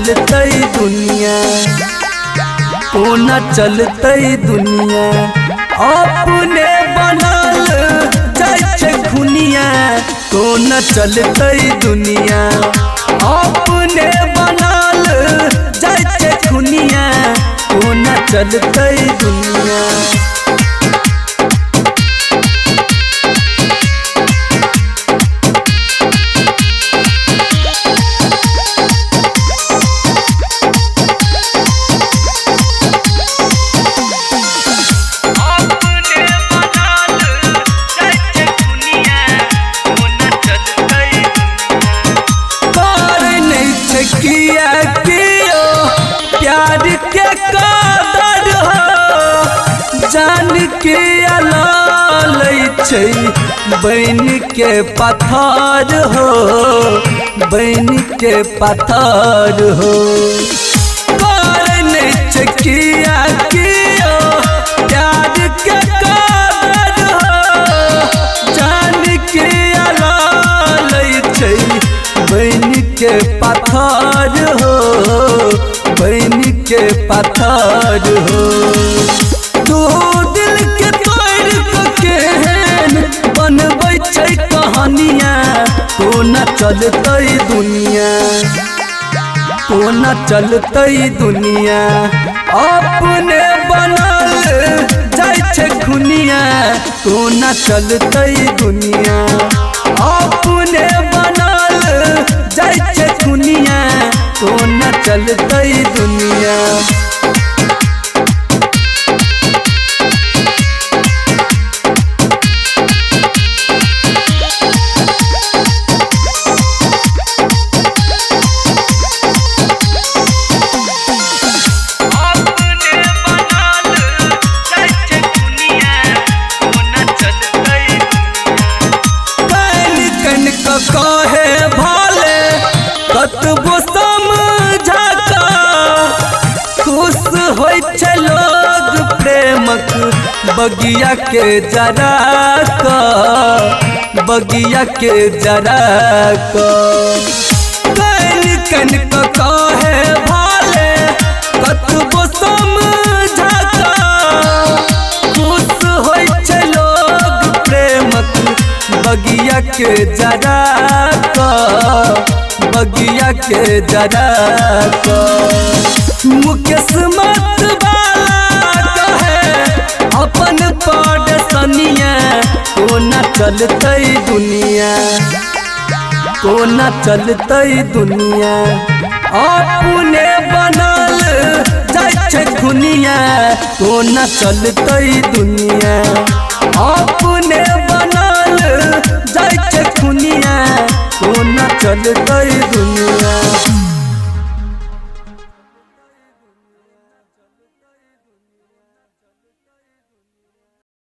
चलते दुनिया, कोना चलते दुनिया, अपने बनल जाय छे खुनिया। कोना चलते दुनिया, अपने बनल जाय छे खुनिया। कोना चलते दुनिया। किया कियो प्यार के कदर हो, जान के अलाल छै बन के पत्थर हो, बन के पत्थर हो। करने छै किया कियो प्यार के कदर हो, जान के अलाल छै बन के पत्थर हो, बन के पत्थर हो। तू दिल के तोड़ के केहन बनबै छै कहानिया। कोना चलते दुनिया, कोना चलते दुनिया, अपने बनल जाय छे खुनिया। कोना चलते दुनिया, अपने बनल जाय छे खुनिया। कोना चलते दुनिया। कहे भाले कतबो समझा का, खुश होय छे लोग प्रेमक बगिया के जरा का, बगिया के जरा का। कन कहे भाले कतबो समझा का, खुश होय छे लोग प्रेमक बगिया के जरा का, बगिया के जरा का। मुकेश मत वाला कहे अपन पड़सनिया। कोना चलते दुनिया, कोना चलते दुनिया, अपने बनल जाय छे खुनिया। कोना चलते दुनिया, अपने बनल जाय छे खुनिया। कोना चलते दुनिया।